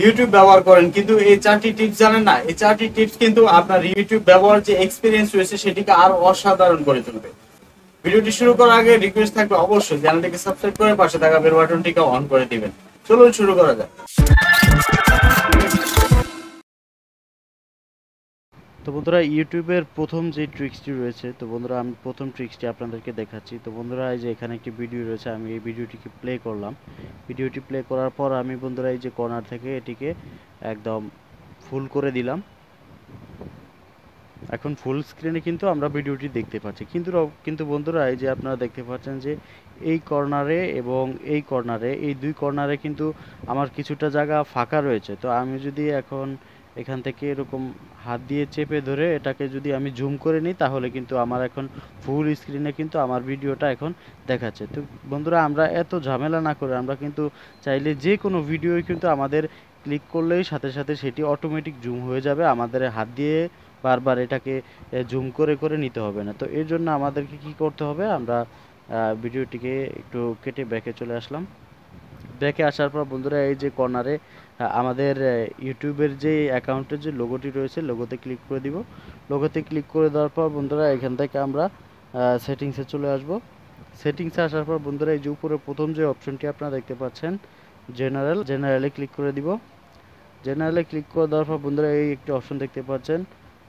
YouTube ব্যবহার করেন কিন্তু এই 4টি টিপস জানেন না, এই 4টি টিপস কিন্তু আপনার ইউটিউব ব্যবহার যে এক্সপিরিয়েন্স রয়েছে সেটিকে আরো অসাধারণ করে তুলবে। ভিডিওটি শুরু করার আগে রিকোয়েস্ট থাকবে অবশ্যই চ্যানেলটিকে সাবস্ক্রাইব করে পাশে থাকা বেল বাটনটিকে অন করে দিবেন। চলুন শুরু করা যাক। তো বন্ধুরা, ইউটিউবের প্রথম যে ট্রিক্সটি রয়েছে, তো বন্ধুরা আমি প্রথম ট্রিক্সটি আপনাদেরকে দেখাচ্ছি। তো বন্ধুরা, এই যে এখানে একটি ভিডিও রয়েছে, আমি এই ভিডিওটিকে প্লে করলাম। ভিডিওটি প্লে করার পর আমি বন্ধুরা এই যে কর্নার থেকে এটিকে একদম ফুল করে দিলাম। এখন ফুল স্ক্রিনে কিন্তু আমরা ভিডিওটি দেখতে পাচ্ছি, কিন্তু বন্ধুরা এই যে আপনারা দেখতে পাচ্ছেন যে এই কর্নারে এবং এই কর্নারে, এই দুই কর্নারে কিন্তু আমার কিছুটা জায়গা ফাঁকা রয়েছে। তো আমি যদি এখন এখান থেকে এরকম হাত দিয়ে চেপে ধরে এটাকে যদি আমি জুম করে নিই, তাহলে কিন্তু আমার এখন ফুল স্ক্রিনে কিন্তু আমার ভিডিওটা এখন দেখাচ্ছে। তো বন্ধুরা, আমরা এত ঝামেলা না করে আমরা কিন্তু চাইলে যে কোনো ভিডিওই কিন্তু আমাদের ক্লিক করলেই সাথে সাথে সেটি অটোমেটিক জুম হয়ে যাবে। আমাদের হাত দিয়ে বারবার এটাকে জুম করে করে নিতে হবে না। তো এর জন্য আমাদেরকে কি করতে হবে, আমরা ভিডিওটিকে একটু কেটে ব্যাকে চলে আসলাম। ব্যাকে আসার পর বন্ধুরা এই যে কর্নারে আমাদের ইউটিউবের যে অ্যাকাউন্টের যে লোগোটি রয়েছে, লোগোতে ক্লিক করে দিব। লোগোতে ক্লিক করে দেওয়ার পর বন্ধুরা এখান থেকে আমরা সেটিংসে চলে আসব। সেটিংসে আসার পর বন্ধুরা এই যে উপরে প্রথম যে অপশনটি আপনারা দেখতে পাচ্ছেন, জেনারেলে ক্লিক করে দিব। জেনারেলে ক্লিক করে দেওয়ার পর বন্ধুরা এই একটি অপশন দেখতে পাচ্ছেন,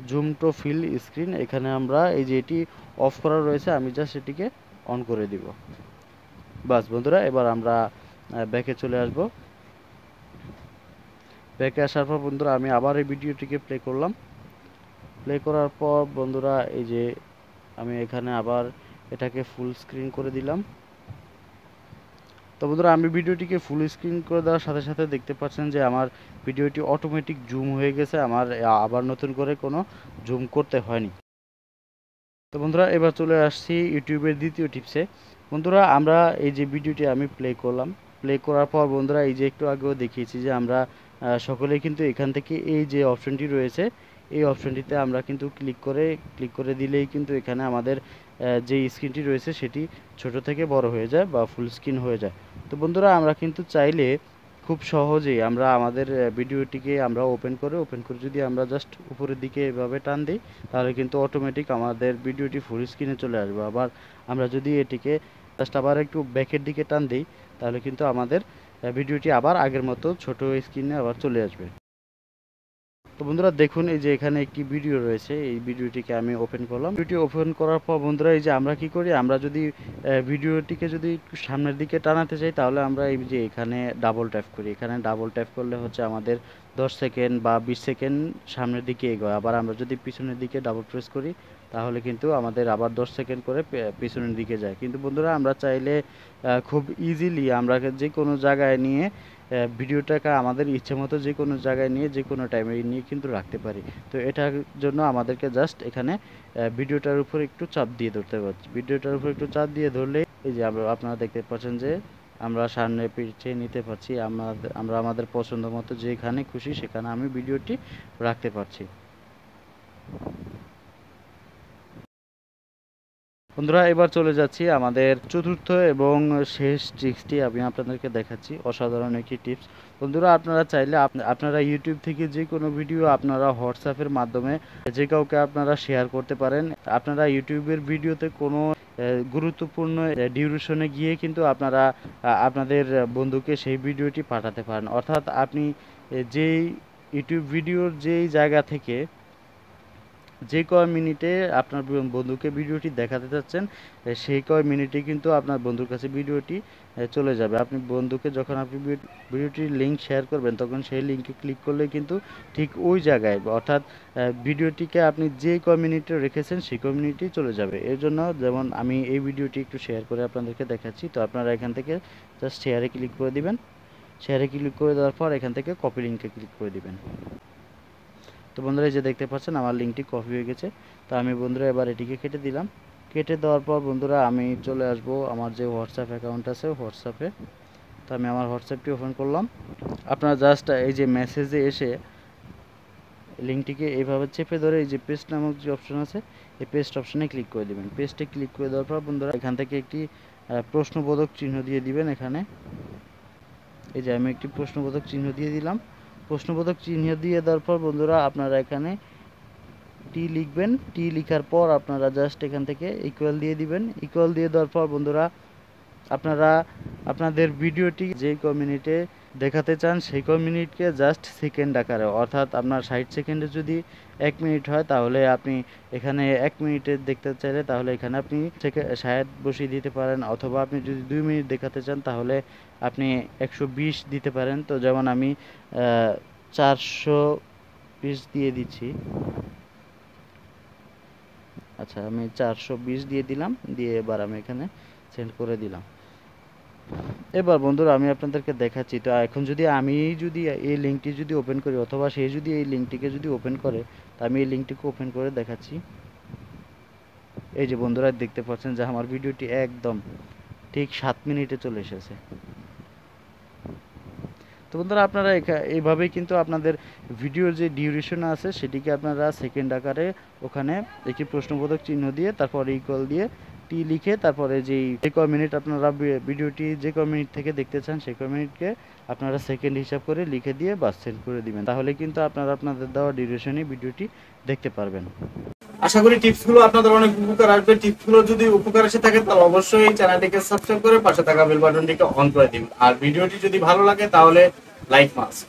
জুম টু ফিল স্ক্রিন। এখানে আমরা এই যে এটি অফ করা রয়েছে, আমি জাস্ট এটিকে অন করে দিব। বাস বন্ধুরা, এবার আমরা ব্যাকে চলে আসব। ব্যাকে আসার পর বন্ধুরা আমি আবার এই ভিডিওটিকে প্লে করলাম। প্লে করার পর বন্ধুরা এই যে আমি এখানে আবার এটাকে ফুল স্ক্রিন করে দিলাম। তো বন্ধুরা, আমি ভিডিওটিকে ফুল স্ক্রিন করে দেওয়ার সাথে সাথে দেখতে পাচ্ছেন যে আমার ভিডিওটি অটোমেটিক জুম হয়ে গেছে, আমার আবার নতুন করে কোনো জুম করতে হয়নি। তো বন্ধুরা, এবার চলে আসছি ইউটিউবের দ্বিতীয় টিপসে। বন্ধুরা, আমরা এই যে ভিডিওটি আমি প্লে করলাম, প্লে করার পর বন্ধুরা এই যে একটু আগেও দেখিয়েছি যে আমরা সকলেই কিন্তু এখান থেকে এই যে অপশনটি রয়েছে, এই অপশনটিতে আমরা কিন্তু ক্লিক করে দিলেই কিন্তু এখানে আমাদের যে স্ক্রিনটি রয়েছে সেটি ছোট থেকে বড় হয়ে যায় বা ফুল স্ক্রিন হয়ে যায়। তো বন্ধুরা, আমরা কিন্তু চাইলে খুব সহজেই আমরা আমাদের ভিডিওটিকে আমরা ওপেন করে যদি আমরা জাস্ট উপরের দিকে এভাবে টান দিই, তাহলে কিন্তু অটোমেটিক আমাদের ভিডিওটি ফুল স্ক্রিনে চলে আসবে। আবার আমরা যদি এটিকে জাস্ট আবার একটু ব্যাকের দিকে টান দিই, তাহলে কিন্তু আমাদের ভিডিওটি আবার আগের মতো ছোট স্ক্রিনে আবার চলে আসবে। তো বন্ধুরা দেখুন, এই যে এখানে একটি ভিডিও রয়েছে, এই ভিডিওটিকে আমি ওপেন করলাম। ভিডিওটি ওপেন করার পর বন্ধুরা এই যে আমরা কি করি, আমরা যদি ভিডিওটিকে যদি একটু সামনের দিকে টানাতে চাই, তাহলে আমরা এই যে এখানে ডাবল ট্যাপ করি। এখানে ডাবল ট্যাপ করলে হচ্ছে আমাদের 10 সেকেন্ড বা 20 সেকেন্ড সামনের দিকে এগোয়। আবার আমরা যদি পিছনের দিকে ডাবল প্রেস করি, তাহলে কিন্তু আমাদের আবার 10 সেকেন্ড করে পিছনের দিকে যায়। কিন্তু বন্ধুরা, আমরা চাইলে খুব ইজিলি আমরা যে কোনো জায়গায় নিয়ে ভিডিওটাকে আমাদের ইচ্ছে মতো যে কোনো জায়গায় নিয়ে যে কোনো টাইমে নিয়ে কিন্তু রাখতে পারি। তো এটার জন্য আমাদেরকে জাস্ট এখানে ভিডিওটার উপর একটু চাপ দিয়ে ধরতে পারছি। ভিডিওটার উপর একটু চাপ দিয়ে ধরলে এই যে আপনারা দেখতে পাচ্ছেন যে আমরা সামনে পিছিয়ে নিতে পারছি। আমরা আমাদের পছন্দ মতো যেখানে খুশি সেখানে আমি ভিডিওটি রাখতে পারছি। বন্ধুরা, এবার চলে যাচ্ছি আমাদের চতুর্থ এবং শেষ ট্রিক্সটি আমি আপনাদেরকে দেখাচ্ছি। অসাধারণ একটি টিপস। বন্ধুরা, আপনারা চাইলে আপনারা ইউটিউব থেকে যে কোনো ভিডিও আপনারা হোয়াটসঅ্যাপের মাধ্যমে যে কাউকে আপনারা শেয়ার করতে পারেন। আপনারা ইউটিউবের ভিডিওতে কোনো গুরুত্বপূর্ণ ডিউরেশনে গিয়ে কিন্তু আপনারা আপনাদের বন্ধুকে সেই ভিডিওটি পাঠাতে পারেন। অর্থাৎ আপনি যেই ইউটিউব ভিডিওর যেই জায়গা থেকে যে কয় মিনিটে আপনার বন্ধুকে ভিডিওটি দেখাতে চাচ্ছেন, সেই কয় মিনিটে কিন্তু আপনার বন্ধুর কাছে ভিডিওটি চলে যাবে। আপনি বন্ধুকে যখন আপনি ভিডিওটির লিঙ্ক শেয়ার করবেন, তখন সেই লিঙ্কে ক্লিক করলে কিন্তু ঠিক ওই জায়গায়, অর্থাৎ ভিডিওটিকে আপনি যে কয় মিনিটে রেখেছেন সেই কয় মিনিটেই চলে যাবে। এর জন্য যেমন আমি এই ভিডিওটি একটু শেয়ার করে আপনাদেরকে দেখাচ্ছি। তো আপনারা এখান থেকে জাস্ট শেয়ারে ক্লিক করে দিবেন। শেয়ারে ক্লিক করে দেওয়ার পর এখান থেকে কপি লিঙ্কে ক্লিক করে দিবেন। তো বন্ধুরা, এই যে দেখতে পাচ্ছেন আমার লিঙ্কটি কপি হয়ে গেছে। তো আমি বন্ধুরা এবার এটিকে কেটে দিলাম। কেটে দেওয়ার পর বন্ধুরা আমি চলে আসব আমার যে হোয়াটসঅ্যাপ অ্যাকাউন্ট আছে হোয়াটসঅ্যাপে। তো আমি আমার হোয়াটসঅ্যাপটি ওপেন করলাম। আপনারা জাস্ট এই যে মেসেজে এসে লিঙ্কটিকে এইভাবে চেপে ধরে এই যে পেস্ট নামক যে অপশন আছে, এই পেস্ট অপশনে ক্লিক করে দেবেন। পেস্টে ক্লিক করে দেওয়ার পর বন্ধুরা এখান থেকে একটি প্রশ্নবোধক চিহ্ন দিয়ে দিবেন। এখানে এই যে আমি একটি প্রশ্নবোধক চিহ্ন দিয়ে দিলাম। প্রশ্নবোধক চিহ্ন দিয়ে দেওয়ার পর বন্ধুরা আপনারা এখানে টি লিখবেন। টি লেখার পর আপনারা জাস্ট এখান থেকে ইকুয়াল দিয়ে দিবেন। ইকুয়াল দিয়ে দেওয়ার পর বন্ধুরা আপনারা আপনাদের ভিডিওটি যে মিনিটে দেখাতে চান সেই মিনিটকে জাস্ট সেকেন্ড আকারে, অর্থাৎ আপনার 60 সেকেন্ডে যদি 1 মিনিট হয় তাহলে আপনি এখানে 1 মিনিটে দেখতে চাইলে তাহলে এখানে আপনি 60 বসিয়ে দিতে পারেন, অথবা আপনি যদি 2 মিনিট দেখাতে চান তাহলে আপনি 120 দিতে পারেন। তো যেমন আমি 420 দিয়ে দিচ্ছি। আচ্ছা, আমি 420 দিয়ে দিলাম, দিয়ে এবার আমি এখানে সেন্ড করে দিলাম। এবার বন্ধুরা আমি আপনাদেরকে দেখাচ্ছি। তো এখন যদি এই লিঙ্কটি যদি ওপেন করি, অথবা সে যদি এই লিঙ্কটিকে যদি ওপেন করে, তো আমি এই লিঙ্কটিকে ওপেন করে দেখাচ্ছি। এই যে বন্ধুরা দেখতে পাচ্ছেন যে আমার ভিডিওটি একদম ঠিক 7 মিনিটে চলে এসেছে। তো বন্ধুরা আপনারা এইভাবেই কিন্তু আপনাদের ভিডিওর যে ডিউরেশন আছে সেটিকে আপনারা সেকেন্ড আকারে ওখানে একটি প্রশ্নবোধক চিহ্ন দিয়ে তারপর ইকুয়াল দিয়ে টি লিখে তারপরে যে কয় মিনিট আপনারা ভিডিওটি যে কয় মিনিট থেকে দেখতে চান সেই কয় মিনিটকে আপনারা সেকেন্ড হিসাব করে লিখে দিয়ে বাস সেন্ড করে দিবেন। তাহলে কিন্তু আপনারা আপনাদের দেওয়া ডিউরেশনে ভিডিওটি দেখতে পারবেন। আশা করি টিপসগুলো আপনাদের অনেক উপকার আসবে। টিপসগুলো যদি উপকার এসে থাকে তাহলে অবশ্যই চ্যানেলটিকে সাবস্ক্রাইব করে পাশে থাকা বেল বাটনটিকে অন করে দিন। আর ভিডিওটি যদি ভালো লাগে তাহলে লাইক মাস্ট।